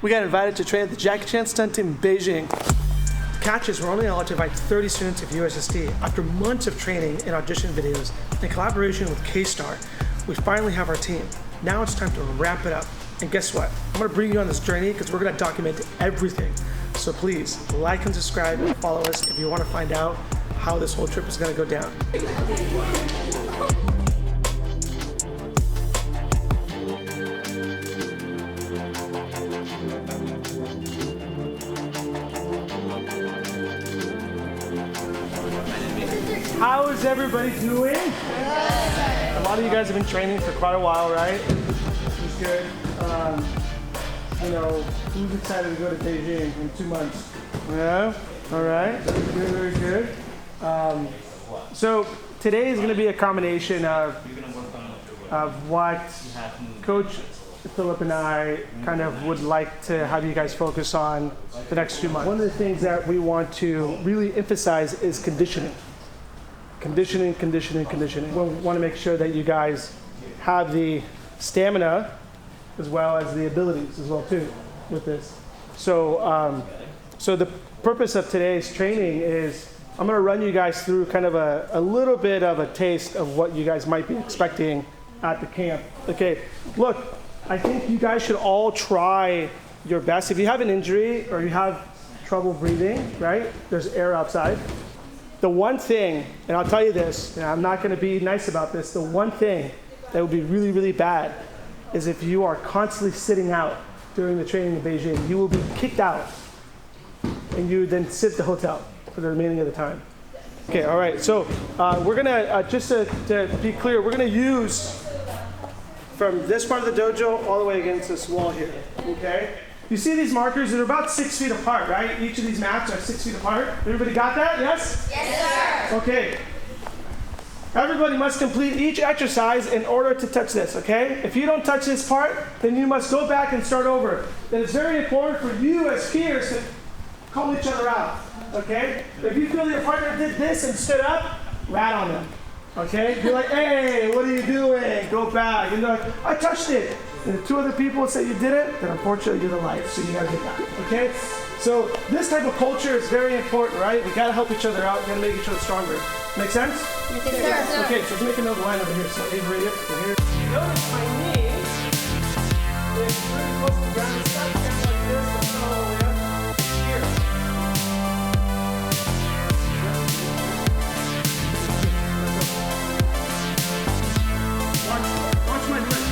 We got invited to train at the Jackie Chan Stunt Team in Beijing. The catch is we're only allowed to invite 30 students of USSD. After months of training and audition videos, in collaboration with K-Star, we finally have our team. Now it's time to ramp it up. And guess what? I'm gonna bring you on this journey because we're gonna document everything. So please, like and subscribe and follow us if you wanna find out how this whole trip is gonna go down. How is everybody doing? A lot of you guys have been training for quite a while, right? It's good. You know, who's excited to go to Beijing in 2 months? Yeah? All right. Very, very good. So today is going to be a combination of what Coach Philip and I kind of would like to have you guys focus on the next 2 months. One of the things that we want to really emphasize is conditioning. Conditioning. We want to make sure that you guys have the stamina as well as the abilities as well too with this. So, so the purpose of today's training is I'm going to run you guys through kind of a little bit of a taste of what you guys might be expecting at the camp. Okay, look, I think you guys should all try your best. If you have an injury or you have trouble breathing, right? There's air outside. The one thing, and I'll tell you this, and I'm not going to be nice about this, the one thing that would be really, really bad is if you are constantly sitting out during the training in Beijing. You will be kicked out, and you then sit at the hotel for the remaining of the time. Okay, all right, so we're going to, just to be clear, we're going to use from this part of the dojo all the way against this wall here, okay? You see these markers? They're about 6 feet apart, right? Each of these mats are 6 feet apart. Everybody got that? Yes? Yes, sir. Okay. Everybody must complete each exercise in order to touch this, okay? If you don't touch this part, then you must go back and start over. Then it's very important for you as peers to call each other out, okay? If you feel your partner did this and stood up, rat on them, okay? You're like, hey, what are you doing? Go back. And they're like, I touched it. And if 2 other people say you did it, then unfortunately you're the life, so you gotta get that, okay? So this type of culture is very important, right? We gotta help each other out, we gotta make each other stronger. Make sense? Yes, sir. Okay, so let's make another line over here. So Avery, over here. Notice my knees is pretty close to the ground. It's not kind of like this, but not all the way up. Here. Watch my direction.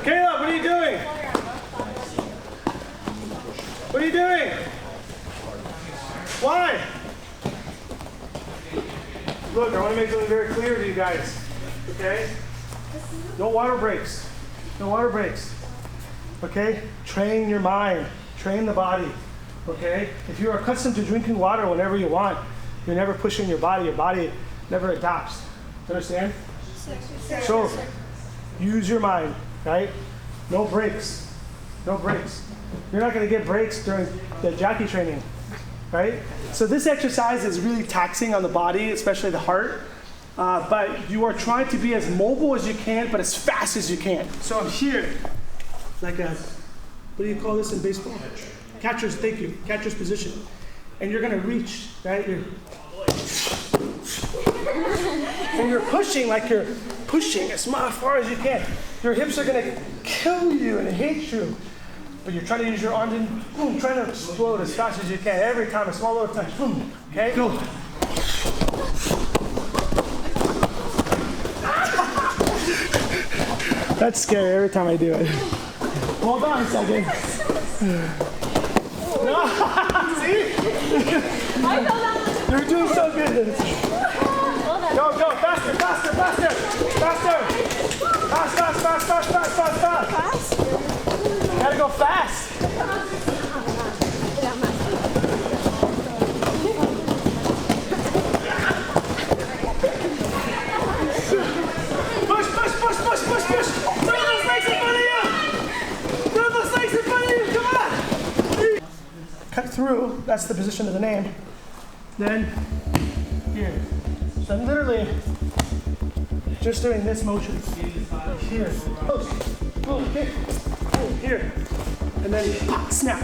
Caleb, what are you doing? What are you doing? Why? Look, I want to make something very clear to you guys, okay? No water breaks. No water breaks, okay? Train your mind, train the body, okay? If you're accustomed to drinking water whenever you want, you're never pushing your body never adapts. You understand? So, use your mind, right? No breaks. No breaks. You're not going to get breaks during the Jackie training, right? So this exercise is really taxing on the body, especially the heart. But you are trying to be as mobile as you can, but as fast as you can. So I'm here, like a, what do you call this in baseball? Catcher's, thank you, catcher's position. And you're going to reach, right? And you're pushing like you're pushing as far as you can. Your hips are going to kill you and hate you. But you're trying to use your arms and boom, trying to explode as fast as you can. Every time, a small little touch. Boom. Okay, go. That's scary every time I do it. Hold on a second. No, see? You're doing so good. Go, faster, faster, faster, faster. Fast. Gotta go fast. Push. Throw those legs in front of you. Throw those legs in front of you. Come on. Cut through. That's the position of the name. Then here. So I'm literally just doing this motion. Here. Boom, kick. Boom, here. And then pop, snap.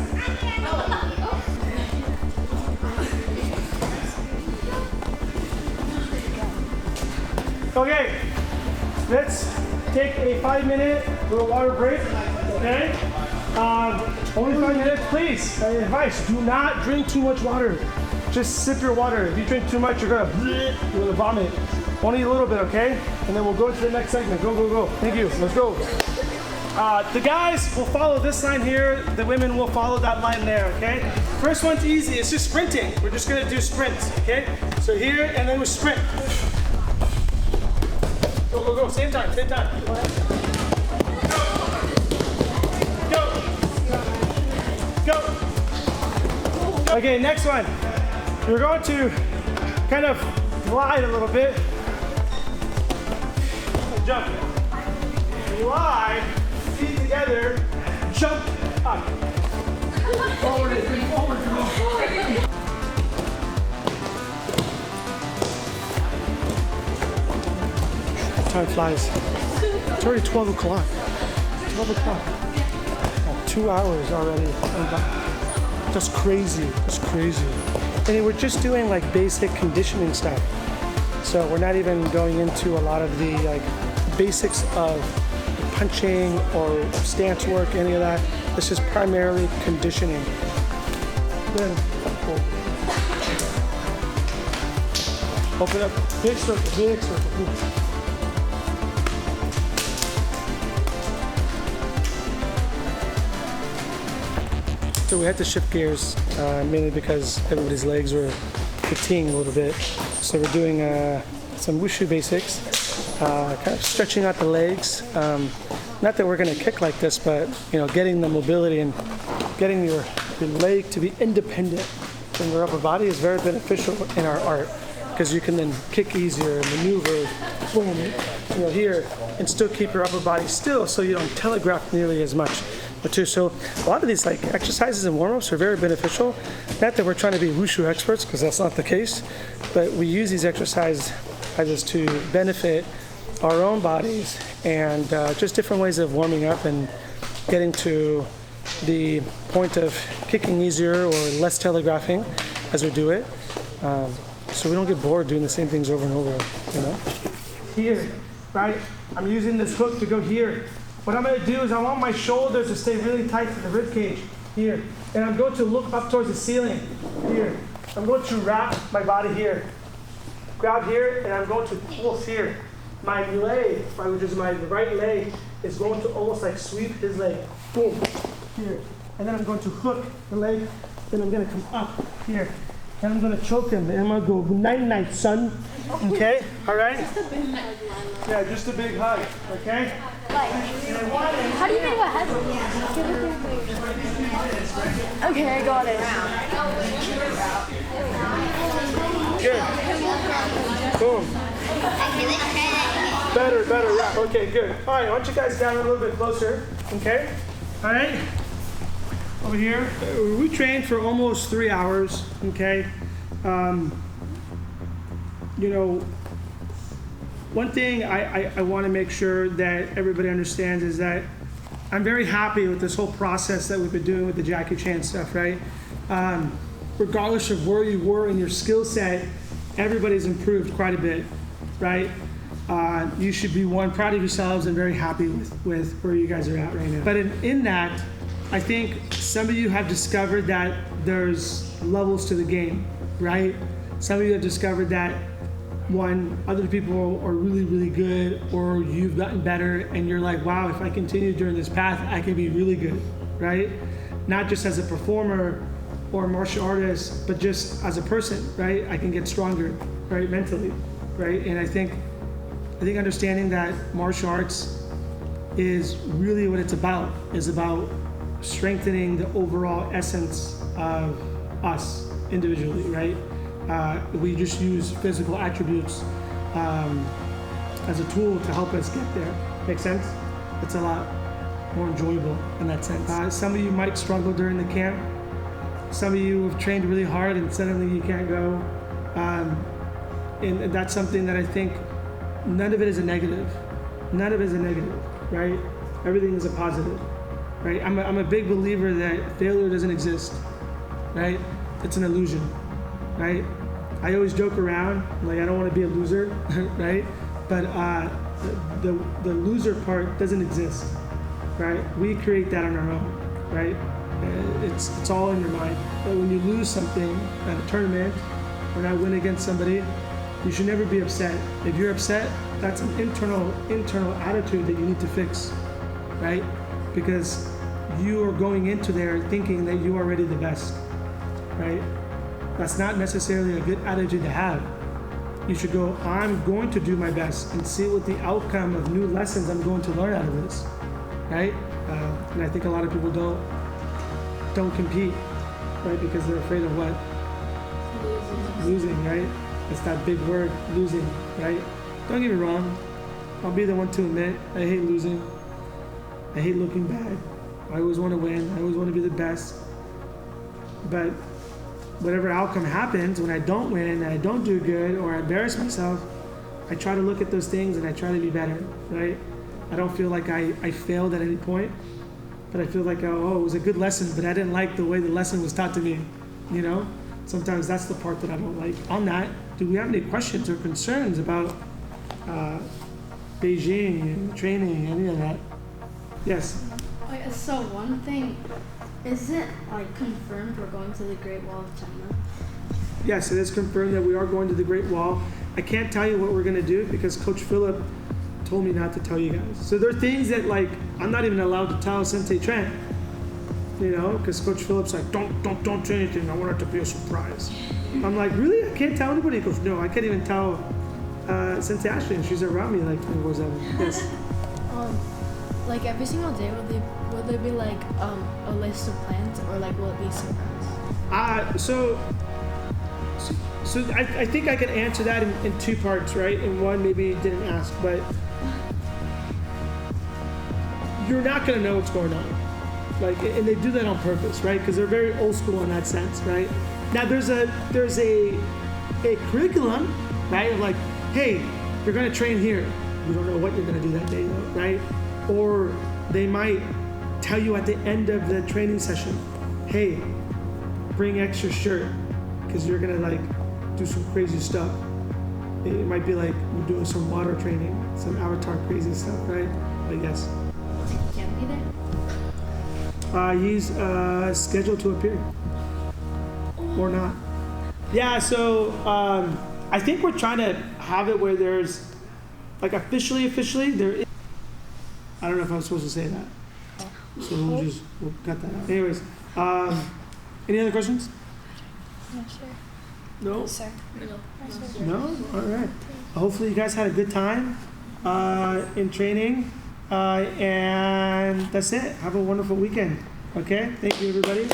Okay. Let's take a 5-minute little water break, okay? Only 5 minutes, please. My advice, do not drink too much water. Just sip your water. If you drink too much, you're gonna vomit. Only a little bit, okay? And then we'll go to the next segment. Go. Thank you, let's go. The guys will follow this line here. The women will follow that line there, okay? First one's easy, it's just sprinting. We're just gonna do sprints, okay? So here, and then we sprint. Go, same time. Go. Okay, next one. You're going to kind of glide a little bit. Jump. Glide, feet together, jump up. Forward. Time flies. It's already 12 o'clock. 12 o'clock. Oh, 2 hours already. That's crazy. And we're just doing like basic conditioning stuff. So we're not even going into a lot of the like basics of punching or stance work, any of that. This is primarily conditioning. Then open up, big circle. So we had to shift gears mainly because everybody's legs were fatiguing a little bit. So we're doing some wushu basics, kind of stretching out the legs. Not that we're going to kick like this, but getting the mobility and getting your leg to be independent from your upper body is very beneficial in our art because you can then kick easier, maneuver, boom, here, and still keep your upper body still so you don't telegraph nearly as much. So a lot of these like exercises and warm-ups are very beneficial. Not that we're trying to be wushu experts, because that's not the case, but we use these exercises to benefit our own bodies and just different ways of warming up and getting to the point of kicking easier or less telegraphing as we do it. So we don't get bored doing the same things over and over, Here, right? I'm using this hook to go here. What I'm going to do is I want my shoulders to stay really tight to the rib cage here. And I'm going to look up towards the ceiling here. I'm going to wrap my body here. Grab here, and I'm going to pulse here. My leg, which is my right leg, is going to almost like sweep his leg. Boom, here. And then I'm going to hook the leg. Then I'm going to come up here. And I'm going to choke him. And I'm going to go night-night, son. Okay? All right? Just a big hug. Yeah, just a big hug. Okay? How do you think about head? Okay, I got it. Good. Boom. Better, yeah. Okay, good. All right, I want you guys down a little bit closer. Okay? All right? Over here. We trained for almost 3 hours, okay? You know, one thing I want to make sure that everybody understands is that I'm very happy with this whole process that we've been doing with the Jackie Chan stuff, right? Regardless of where you were in your skill set, everybody's improved quite a bit, right? You should be proud of yourselves and very happy with where you guys are at right now. But in that, I think some of you have discovered that there's levels to the game, right? Some of you have discovered that other people are really, really good, or you've gotten better and you're like, wow, if I continue during this path, I can be really good, right? Not just as a performer or a martial artist, but just as a person, right? I can get stronger, right? Mentally, right? And I think understanding that martial arts is really what it's about, is about strengthening the overall essence of us individually, right? We just use physical attributes as a tool to help us get there. Make sense? It's a lot more enjoyable in that sense. Some of you might struggle during the camp. Some of you have trained really hard and suddenly you can't go. And that's something that I think none of it is a negative. None of it is a negative, right? Everything is a positive, right? I'm a big believer that failure doesn't exist, right? It's an illusion, right? I always joke around, like I don't want to be a loser, right? But the loser part doesn't exist, right? We create that on our own, right? It's all in your mind. But when you lose something at a tournament or not win against somebody, you should never be upset. If you're upset, that's an internal attitude that you need to fix, right? Because you are going into there thinking that you are already the best, right? That's not necessarily a good attitude to have. You should go, I'm going to do my best and see what the outcome of new lessons I'm going to learn out of this, right? And I think a lot of people don't compete, right? Because they're afraid of what? Losing, right? It's that big word, losing, right? Don't get me wrong. I'll be the one to admit, I hate losing. I hate looking bad. I always want to win. I always want to be the best. But whatever outcome happens, when I don't win, and I don't do good, or I embarrass myself, I try to look at those things and I try to be better, right? I don't feel like I failed at any point, but I feel like, oh, it was a good lesson, but I didn't like the way the lesson was taught to me, you know? Sometimes that's the part that I don't like. On that, do we have any questions or concerns about Beijing and training, any of that? Yes? So one thing, is it like confirmed we're going to the Great Wall of China? Yes, it is confirmed that we are going to the Great Wall. I can't tell you what we're going to do because Coach Phillip told me not to tell you guys. So there are things that like I'm not even allowed to tell Sensei Trent, you know, because Coach Phillip's like, don't say anything. I want it to be a surprise. I'm like, really? I can't tell anybody? He goes, no, I can't even tell Sensei Ashley, and she's around me like 24/7. Yes. Like every single day, will there be like a list of plans, or like will it be surprise? So I think I can answer that in two parts, right? And one maybe you didn't ask, but you're not gonna know what's going on. Like, and they do that on purpose, right? Because they're very old school in that sense, right? Now there's a curriculum, right? Of like, hey, you're gonna train here. You don't know what you're gonna do that day, though, right? Or they might tell you at the end of the training session, hey, bring extra shirt because you're gonna like do some crazy stuff. It might be like we're doing some water training, some avatar crazy stuff, right? But yes. He can't be there? He's scheduled to appear or not. Yeah, so I think we're trying to have it where there's like officially there is. I don't know if I'm supposed to say that. So we'll cut that out. Anyways, any other questions? No, sure. No? Sir. No? All right. Hopefully you guys had a good time in training. And that's it. Have a wonderful weekend. Okay? Thank you, everybody.